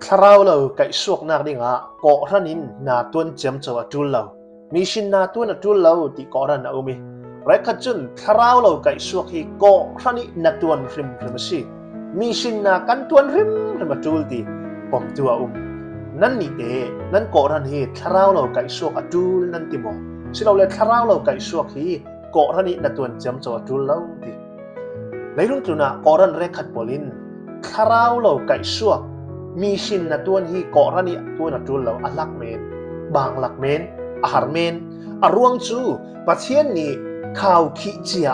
คราวเราไก่สวกนักดิ่งอ่ะเกาะรันินนาตัวนเจียมเจ้าจุลเรามีชินนาตัวนจุลเราที่เกาะรันเอามีเรกขจุนคราวเราไก่สวกฮีเกาะรันินาตัวนริมสิมีชินนากันตัวนริมมาจุลที่ปมตัวนั่นนี่เองนั่นเกาะรันฮีคราวเราไก่สวกจุลนั่นติโมสิเราเลยคราวเราไก่สวกฮีเกาะรันินาตัวนเจียมเจ้าจุลเราที่ในรุ่นตุน่ะเกาะรันเรกขัดบอลินคราวเราไก่สวกมีชินนะตัวนี้เกาะรันนี่ตัวนั้นจุลเราอัลลักเมนบางลักเมนอาหารเมนอารวงจูประเทศนี้ข่าวขีเจีย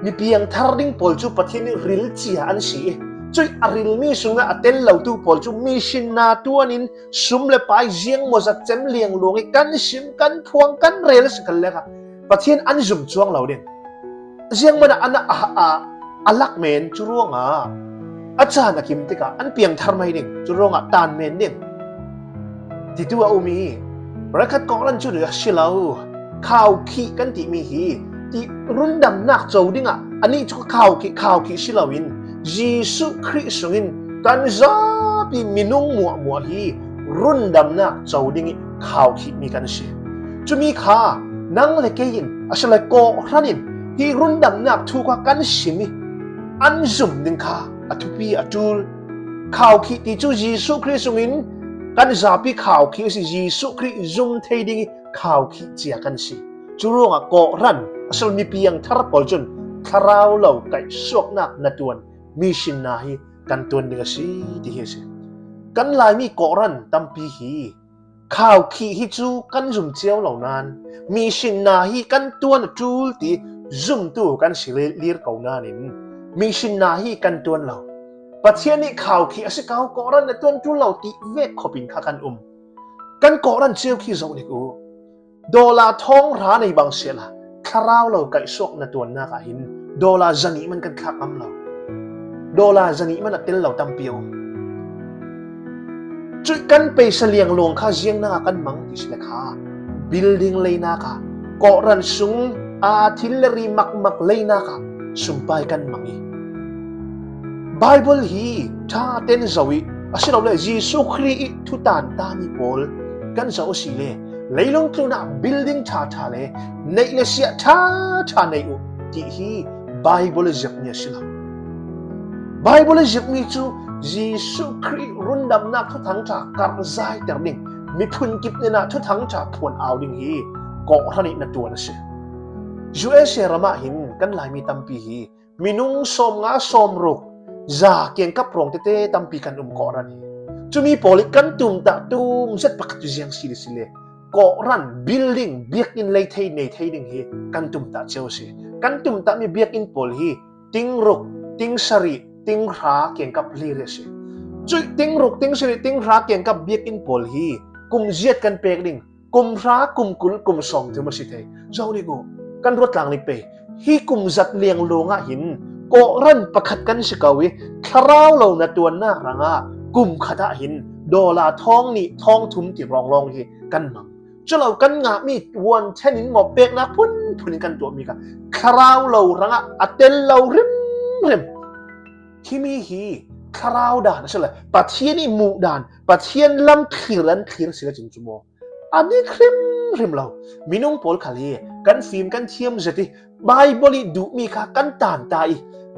มีเพียงทาร์ดิ้งพอลจูประเทศนี้ริลเจียอันสีช่วยอาริลมีสุงะเต้นเหล่าตัวพอลจูมีชินนะตัวนี้สุมเลไปเจียงมจัดเจมเลียงลงกันชิมกันพวงกันเรลสกันเลยค่ะประเทศอันจุ่มช่วงเหล่าเด่นเจียงมันอันอัลลักเมนจูร่วงอาจารย์นักคิมติกาอันเพียงทำไมหนึ่งจุดรงตานเมนหนึ่งที่ตัวมีรักกองรันจุดชิลาวข่าวขีกันที่มีฮีที่รุ่นดำนักโจดิ้งอันนี้ชุกข่าวขีชิลาวินยิสุคริสต์วินกันซาปีมินุงมัวฮีรุ่นดำนักโจดิ้งข่าวขีมีกันสิจุมีข้านั่งเล็กยินอาศัยโกรันินที่รุ่นดำนักถูกกันสิมีอันซุ่มดึงข้าอทุปีอจูลข่าวขีที่จูยิสุคริสต์วินกันซาปีข่าวขีสิยิสุคริสต์ซุ่มเทดิ้งข่าวขีเจียกันสิจูโรงโกรันอาศัยมีเพียงทาร์ปอลจนคราวเราไก่สวกนักนัดวนมีชินนาฮีกันตัวนึงสิที่เฮสิกันลายมีโกรันตั้มปีฮีข่าวขีฮิจูกันซุ่มเจียวเหล่านั้นมีชินนาฮีกันตัวนัดจูลที่ซุ่มตัวกันสิเลียร์เก่านานินมีชินนาฮีกันตัวเราประเทศนี้ข่าวขี้อาศัยข่าวก่อรันในตัวจุลเราตีเวกขบินขักันกันก่อรันเชี่ยวขี้เจ้านี่กูดอลลาร์ทองร้านในบางเสียละคราวเราไก่สวกในตัวนักหินดอลลาร์จันนี้มันกันขักเราดอลลาร์จันนี้มันเต้นเราตั้มเปียวจุดกันไปเสลียงลงข้าเจียงนากันมังที่เสลขาบิลดิ้งเลยนาค่ะก่อรันซุงอาทิลเลรีมักเลยนาค่ะสุมไปกันมังอีไบเบิลฮีท่าเต้นสวิอาศัยเราเลยยิสุคริสต์ทุตานตามีพอลกันจะอุสิเลเลยลงตัวน่ะบิลดิ้งท่าเลยในเลเซียท่าในอุที่ฮีไบเบิลจับเนี่ยสิละไบเบิลจับมีจูยิสุคริสต์รุ่นดำนักทุทั้งจากการใจแต่ดิ่งมีพุนกิบเนี่ยนะทุทั้งจากพวนเอาดิ่งฮีก่อรันนี่นัตัวนั่นสิยูเอเชียรามาหินกันหลายมีตั้มปีฮีมีนุ่งสมงาสมรุกจากเกี่ยงกับโปร่งเต้ตั้มปีกันก่อรันฮีจะมีโพลิกันตุ่มตะตุ่มเสร็จปักจุเจียงสิเลก่อรันบิลดิ้งเบียกอินเลยเทในเทดิ่งฮีกันตุ่มตะเจ้าสิกันตุ่มตะมีเบียกอินโพลฮีติงรุกติงสรีติงราเกี่ยงกับลีเรสิจุดติงรุกติงสรีติงราเกี่ยงกับเบียกอินโพลฮีกุมเจียดกันเปกดิ่งกุมรากุมกุลกุมสองถึงมาสิเทเจ้านี่กูกันรถหลังนี่ไปฮีกุมจัดเลียงลงหินโกรันประคัดกันสิกาวิคราวเราในตัวหน้ารังกุมขัดหินดอลลาร์ทองนี่ทองทุ่มที่รองฮีกันมังจะเรากันงามีวันเช่นนี้หมอบเปกนะพุ่นกันตัวมีกันคราวเรารังอัตเตลเราริมที่มีฮีคราวด่านใช่ไหมปัจเจียนี่หมู่ด่านปัจเจียนลำขีรันขีรสิละจิงจุโมอันนี้ริมเรามีน้องโพลคาลีกันฟิล์มกันเทียมเจติไบเบิลดูมีค่ะกันตานตาย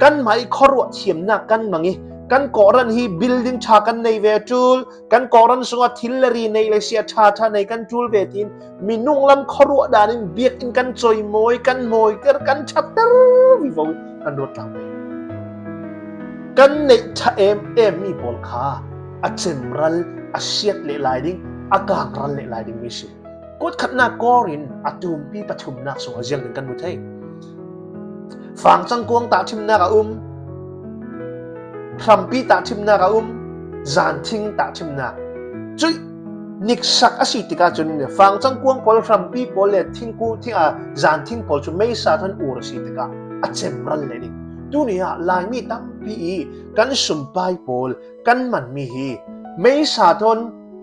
กันไม่ขรวดเทียมนักกันมังงี้กันก่อรันฮีบิลดิ้งชากันในเวทูลกันก่อรันสงทิลเลรีในเลเซียชาในกันจูลเวตินมีนุ่งลำขรวดดานินเบียดอินกันจอยมอยกันชัดเตอร์วิวกันรถหลังกันในชาเอ็มมีโพลคาอัจฉริรัลอาเซียเลไลดิ้งอากางรัลเลไลดิ้งมิสิกดขัดหน้ากอรินอัตุมปีปฐุมนักสงฆ์เจียงถึงกันมุทัยฝั่งจังกวงตาทิมนากะพรัมปีตาทิมนากะจานทิงตาทิมนาจุยนิกสักอาศิติกาจนเนี่ยฝั่งจังกวงพอลพรัมปีพอลเลทิงกูที่จานทิงพอลจุไม่สาทันอูรศิติกาอัจฉริรัลเลดิ้งดูเนี่ยลายมีตั้มปีกันสุมไปพอลกันมันมีฮีไม่สาทัน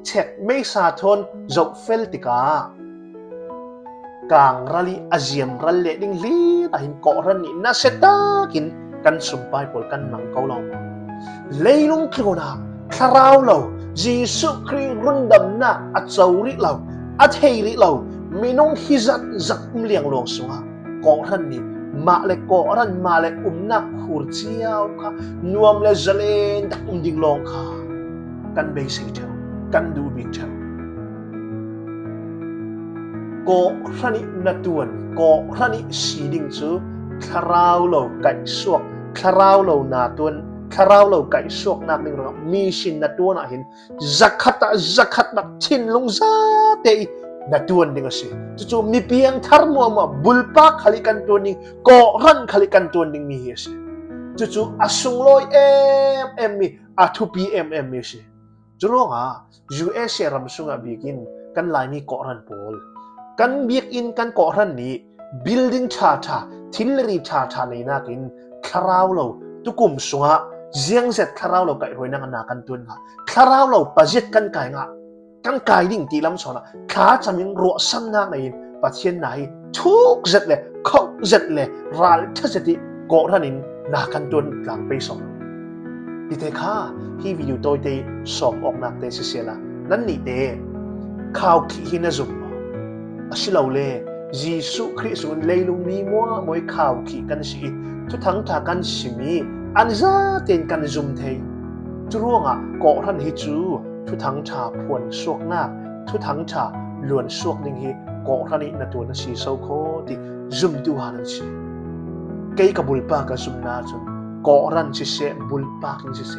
เช็คไม่สาทนจบเฟลติกากางรัลีอาเซียมรัลเลดิ้งลีแต่หินเกาะรันนี่น่าเสตากินกันสุมไปพอลกันมังเกาลองเลยลงครัวนะ คาราวเราเยซูคริสต์รุนดำนะอัจฉริเราอัจเฮริเรามีน้องฮิจัดจักเลียงลงสุงะก่อรันนี้มาเลก่อรันมาเลนักขุดเจียวค่ะนวมเลจเลนดักดิ่งลงค่ะกันเบสิกเจ้ากันดูบิกเจ้าก่อรันนี้นัดวนก่อรันนี้สีดิ่งจูคาราวเราไก่สวกคาราวเรานาตวนคาราวเราไก่สวกนักหนึ่งเรามีชินนัดวนอ่ะเห็นจักขัดนักชินลงซาเตยนัดวนดิ่งสิจู่ๆมีเพียงทาร์มัวมาบุลปักขลิกันตัวนี้ก่อรันขลิกันตัวนี้มีเหี้ยสิจู่ๆอาสุงลอยมีอาทุปีมีสิจู่ๆอ่ะ US รำสุงอ่ะบิกินกันไลน์มีก่อรันพอลกันบิกอินกันก่อรันนี้ building ชาทิลรีชาในนักินคาราวเราตุกุมสุงะเจียงเสร็จคาราวเราไก่รวยนังนากันตุนค่ะคาราวเราปัจจิตกันไก่งะกันไก่ดิ่งตีลำสอนขาจะมีรัวซ้ำนักในปัจเจียนไหนทุกเสร็จเลยเขาเสร็จเลยรัลทัศติก่อรันินนากันตุนหลังไปสองดิเทค่ะที่วิวโตเตสอบออกนักเตเสียละนั่นนี่เตข่าวขี้หินจุ่มอาศิลาเล่เยซูคริสต์เลยลุมีมัวมวยข่าวขี้กันสิทุกทั้งทากันสิมีอันซาเต็นกันจุ่มเทจรวงอ่ะก่อรันฮิจูทุกทั้งชาพวนสวกนาทุกทั้งชาล้วนสวกหนึ่งฮิก่อรันอินตัวนั้นสิโซโคติจุ่มตัวนั้นสิเกี่ยกับบุลปากกับจุ่มนาจนก่อรันสิเสบุลปากินสิเส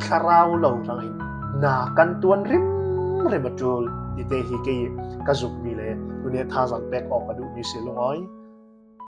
คาราวเหล่ารังอินนากันตัวริมมาจูลดิเตฮิเกี่ยกับจุ่มมีเลยตัวนี้ท่าสังเปกออกกระดูกมีเสียลงอ้อย